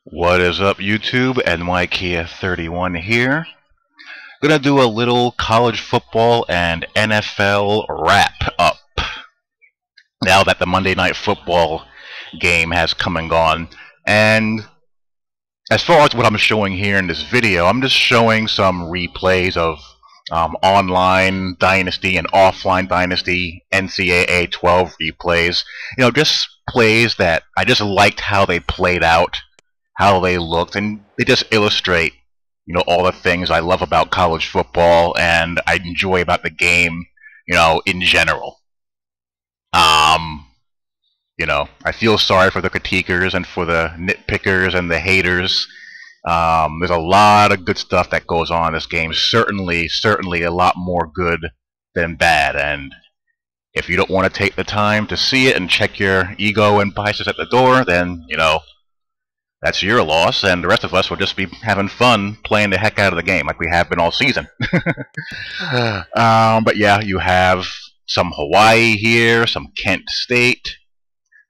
What is up, YouTube? Ncaa31 here. Gonna do a little college football and NFL wrap up. Now that the Monday Night Football game has come and gone, and as far as what I'm showing here in this video, I'm just showing some replays of online Dynasty and offline Dynasty NCAA 12 replays. Just plays that I just liked how they played out, how they looked, and they just illustrate, all the things I love about college football and I enjoy about the game, in general. I feel sorry for the critiquers and for the nitpickers and the haters. There's a lot of good stuff that goes on in this game. Certainly a lot more good than bad. And if you don't want to take the time to see it and check your ego and biases at the door, then, that's your loss, and the rest of us will just be having fun playing the heck out of the game like we have been all season. But yeah, you have some Hawaii here, some Kent State,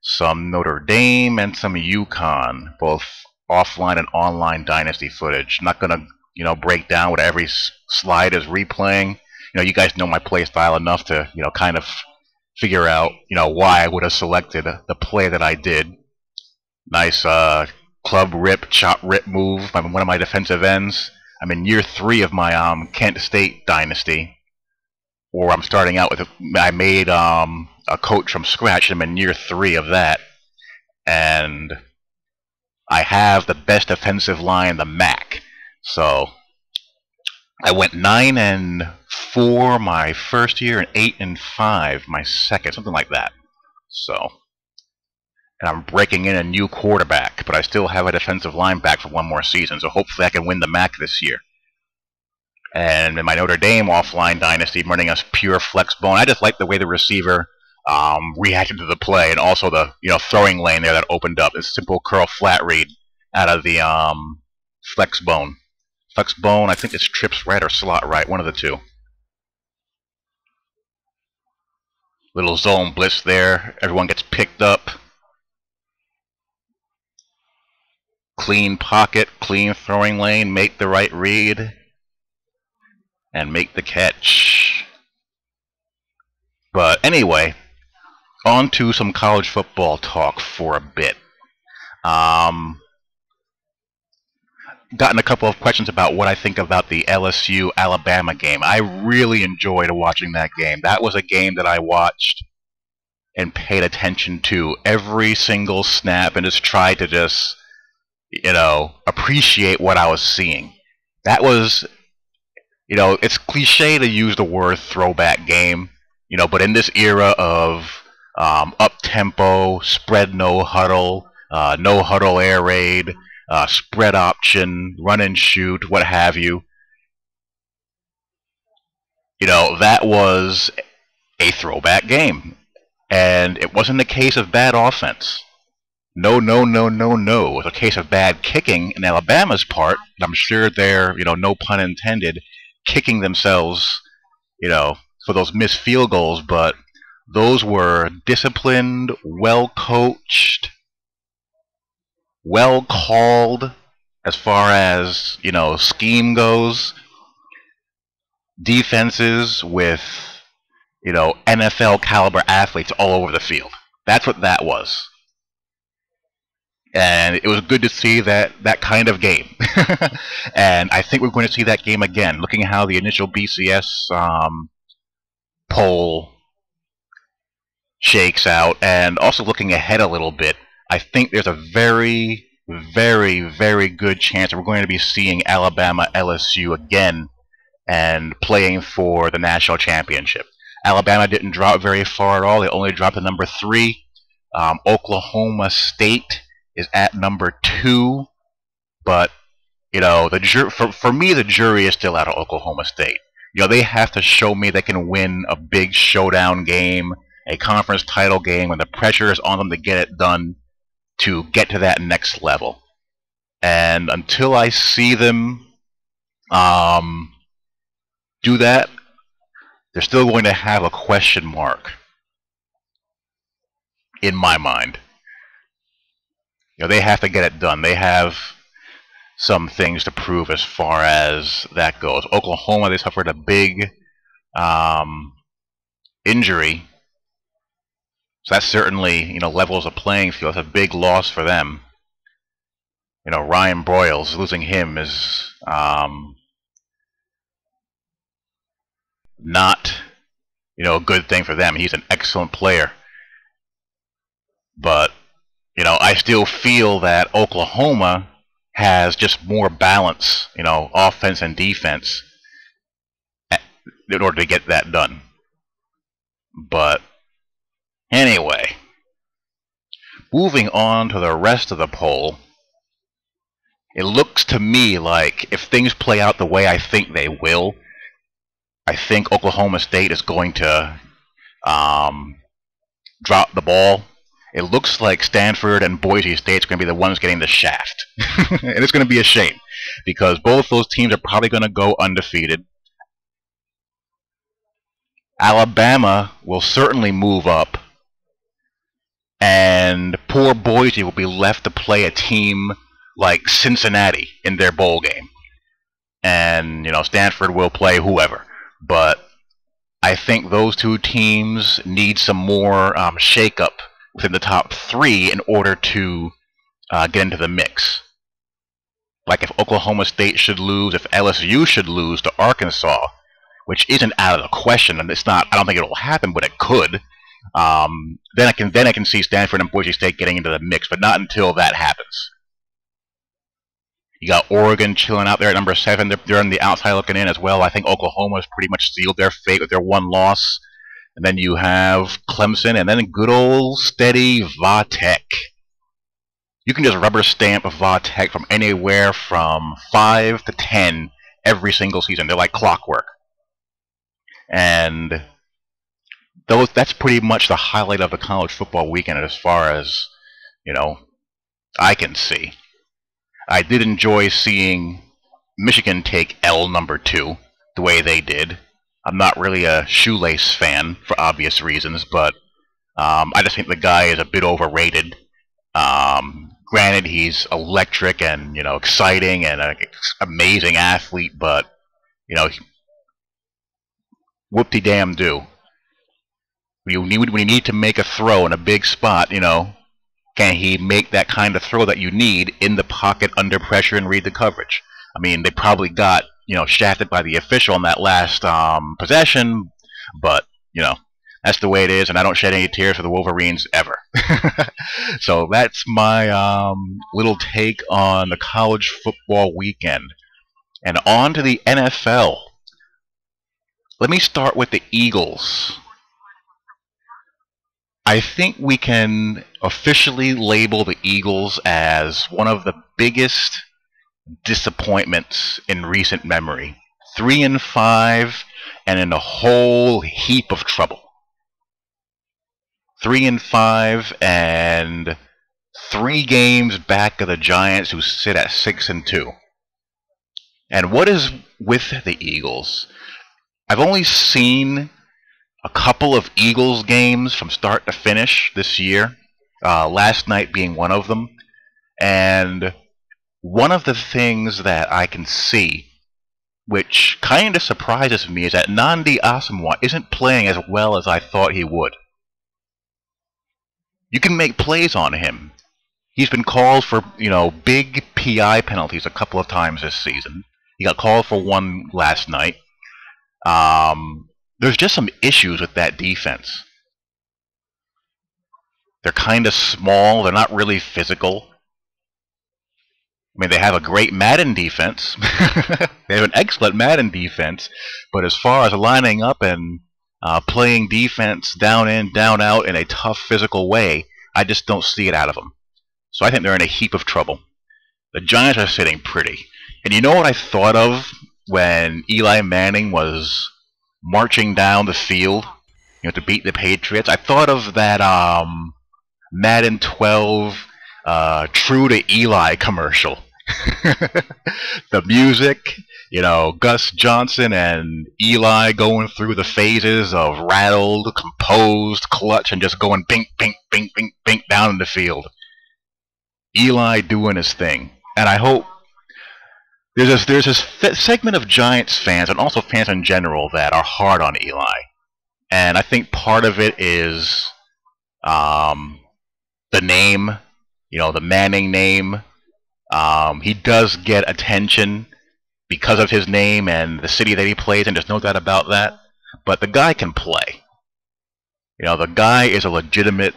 some Notre Dame, and some UConn, both offline and online Dynasty footage. Not gonna, break down what every slide is replaying. You guys know my play style enough to, kind of figure out, why I would have selected the play that I did. Nice, club rip, chop rip move by one of my defensive ends. I'm in year 3 of my Kent State dynasty, or I'm starting out with I made a coach from scratch. I'm in year 3 of that, and I have the best defensive line, the MAC. So I went 9-4 my first year and 8-5 my second, something like that. So. And I'm breaking in a new quarterback, but I still have a defensive line back for one more season, so hopefully I can win the MAC this year. And in my Notre Dame offline dynasty, I'm running a pure flex bone. I just like the way the receiver reacted to the play, and also the throwing lane there that opened up. It's simple curl flat read out of the flex bone. Flex bone, I think it's trips right or slot right, one of the two. Little zone blitz there. Everyone gets picked up. Clean pocket, clean throwing lane, make the right read, and make the catch. But anyway, on to some college football talk for a bit. Gotten a couple of questions about what I think about the LSU-Alabama game. I really enjoyed watching that game. That was a game that I watched and paid attention to every single snap and just tried to appreciate what I was seeing. That was, it's cliche to use the word throwback game, but in this era of up-tempo, spread no huddle air raid, spread option, run and shoot, what have you, that was a throwback game. And it wasn't a case of bad offense. No. It was a case of bad kicking in Alabama's part. I'm sure they're, no pun intended, kicking themselves, for those missed field goals. But those were disciplined, well-coached, well-called as far as, scheme goes. Defenses with, NFL caliber athletes all over the field. That's what that was. And it was good to see that kind of game. And I think we're going to see that game again. Looking at how the initial BCS poll shakes out, and also looking ahead a little bit, I think there's a very, very, very good chance that we're going to be seeing Alabama LSU again and playing for the national championship. Alabama didn't drop very far at all. They only dropped to number 3. Oklahoma State is at number 2, but for me the jury is still out of Oklahoma State. They have to show me they can win a big showdown game, a conference title game, when the pressure is on them to get it done, to get to that next level. And until I see them do that, they're still going to have a question mark in my mind. They have to get it done. They have some things to prove as far as that goes. Oklahoma, they suffered a big um, injury, so that certainly levels a playing field. It's a big loss for them. Ryan Broyles, losing him is not a good thing for them. He's an excellent player, but I still feel that Oklahoma has just more balance, offense and defense, in order to get that done. But anyway, moving on to the rest of the poll, it looks to me like if things play out the way I think they will, I think Oklahoma State is going to drop the ball. It looks like Stanford and Boise State are going to be the ones getting the shaft. And it's going to be a shame, because both those teams are probably going to go undefeated. Alabama will certainly move up, and poor Boise will be left to play a team like Cincinnati in their bowl game. And, Stanford will play whoever. But I think those two teams need some more shakeup within the top three in order to get into the mix. Like if Oklahoma State should lose, if LSU should lose to Arkansas, which isn't out of the question, and it's not. I don't think it'll happen, but it could. Then I can see Stanford and Boise State getting into the mix, but not until that happens. You got Oregon chilling out there at number 7. They're on the outside looking in as well. I think Oklahoma's pretty much sealed their fate with their one loss. And then you have Clemson, and then good old steady Va-Tech. You can just rubber stamp Va-Tech from anywhere from 5 to 10 every single season. They're like clockwork. And that's pretty much the highlight of the college football weekend as far as, I can see. I did enjoy seeing Michigan take L number 2 the way they did. I'm not really a Shoelace fan for obvious reasons, but I just think the guy is a bit overrated. Granted, he's electric and exciting and an amazing athlete, but whoop-de-damn-do. When you need to make a throw in a big spot, can he make that kind of throw that you need in the pocket under pressure and read the coverage? I mean, they probably got shafted by the official on that last possession, but that's the way it is, and I don't shed any tears for the Wolverines ever. So that's my little take on the college football weekend. And on to the NFL. Let me start with the Eagles. I think we can officially label the Eagles as one of the biggest disappointments in recent memory. 3-5 and in a whole heap of trouble. 3-5 and 3 games back of the Giants, who sit at 6-2. And what is with the Eagles? I've only seen a couple of Eagles games from start to finish this year, last night being one of them. And one of the things that I can see, which kind of surprises me, is that Nnamdi Asomugha isn't playing as well as I thought he would. You can make plays on him. He's been called for, big PI penalties a couple of times this season. He got called for one last night. There's just some issues with that defense. They're kind of small. They're not really physical. I mean, they have a great Madden defense. They have an excellent Madden defense. But as far as lining up and playing defense down in, down out in a tough physical way, I just don't see it out of them. So I think they're in a heap of trouble. The Giants are sitting pretty. And you know what I thought of when Eli Manning was marching down the field, to beat the Patriots? I thought of that Madden 12 True to Eli commercial. The music, Gus Johnson and Eli going through the phases of rattled, composed, clutch, and just going bink, bink, bink, bink, bink down in the field. Eli doing his thing. And I hope there's this segment of Giants fans and also fans in general that are hard on Eli. And I think part of it is the name, the Manning name. He does get attention because of his name and the city that he plays in. There's no doubt about that. But the guy can play. The guy is a legitimate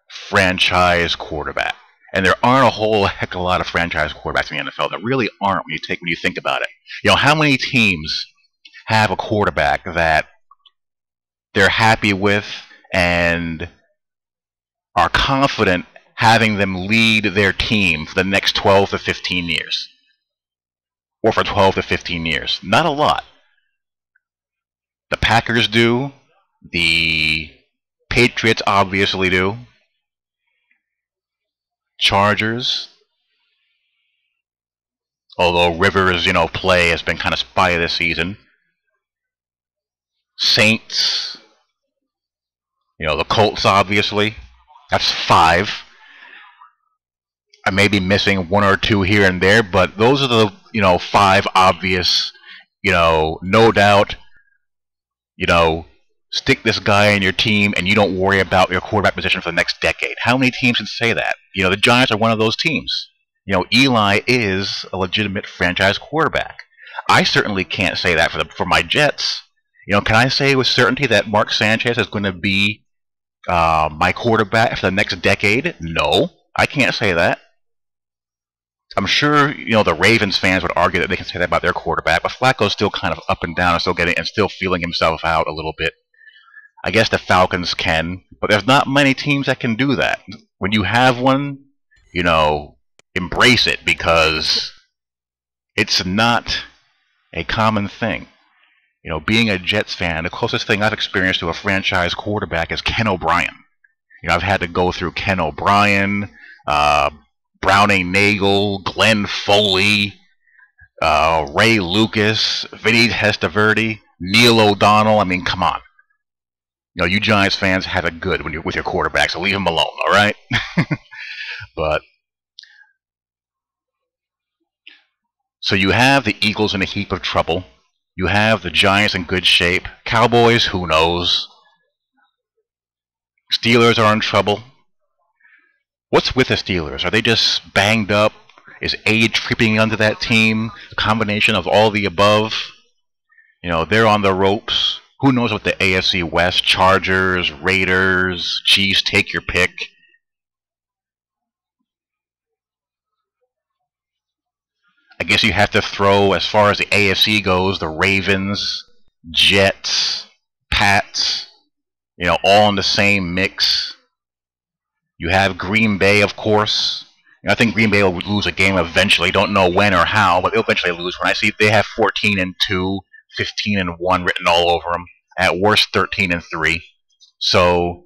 franchise quarterback. And there aren't a whole heck of a lot of franchise quarterbacks in the NFL. There really aren't when you think about it. How many teams have a quarterback that they're happy with and are confident having them lead their team for the next 12 to 15 years? Or for 12 to 15 years. Not a lot. The Packers do. The Patriots obviously do. Chargers. Although Rivers, play has been kind of spotty this season. Saints. The Colts obviously. That's 5. I may be missing 1 or 2 here and there, but those are the 5 obvious. No doubt. Stick this guy in your team and you don't worry about your quarterback position for the next decade. How many teams can say that? The Giants are one of those teams. Eli is a legitimate franchise quarterback. I certainly can't say that for my Jets. Can I say with certainty that Mark Sanchez is going to be my quarterback for the next decade? No, I can't say that. I'm sure the Ravens fans would argue that they can say that about their quarterback, but Flacco's still kind of up and down and still feeling himself out a little bit. I guess the Falcons can, but there's not many teams that can do that. When you have one, embrace it, because it's not a common thing. Being a Jets fan, the closest thing I've experienced to a franchise quarterback is Ken O'Brien. I've had to go through Ken O'Brien, Browning Nagel, Glenn Foley, Ray Lucas, Vinny Testaverde, Neil O'Donnell. I mean, come on. You Giants fans have it good with your quarterback, so leave him alone, all right? But so you have the Eagles in a heap of trouble. You have the Giants in good shape. Cowboys, who knows? Steelers are in trouble. What's with the Steelers? Are they just banged up? Is age creeping onto that team? A combination of all the above? They're on the ropes. Who knows what the AFC West, Chargers, Raiders, Chiefs, take your pick. I guess you have to throw, as far as the AFC goes, the Ravens, Jets, Pats, all in the same mix. You have Green Bay, of course. I think Green Bay will lose a game eventually. Don't know when or how, but they'll eventually lose. When I see they have 14-2, 15-1 written all over them. At worst, 13-3. So,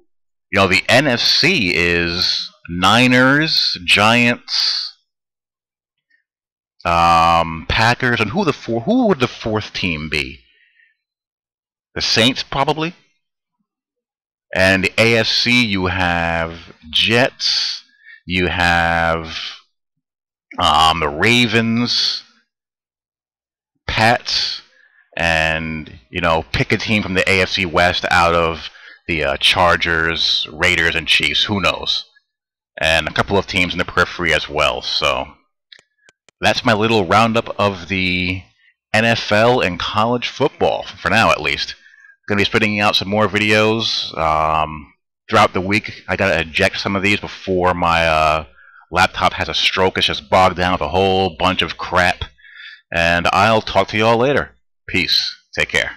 the NFC is Niners, Giants, Packers, and who would the 4th team be? The Saints, probably. And the AFC, you have Jets, you have the Ravens, Pats, and pick a team from the AFC West out of the Chargers, Raiders, and Chiefs. Who knows? And a couple of teams in the periphery as well. So that's my little roundup of the NFL and college football, for now at least. Going to be spitting out some more videos throughout the week. I got to eject some of these before my laptop has a stroke. It's just bogged down with a whole bunch of crap. And I'll talk to you all later. Peace. Take care.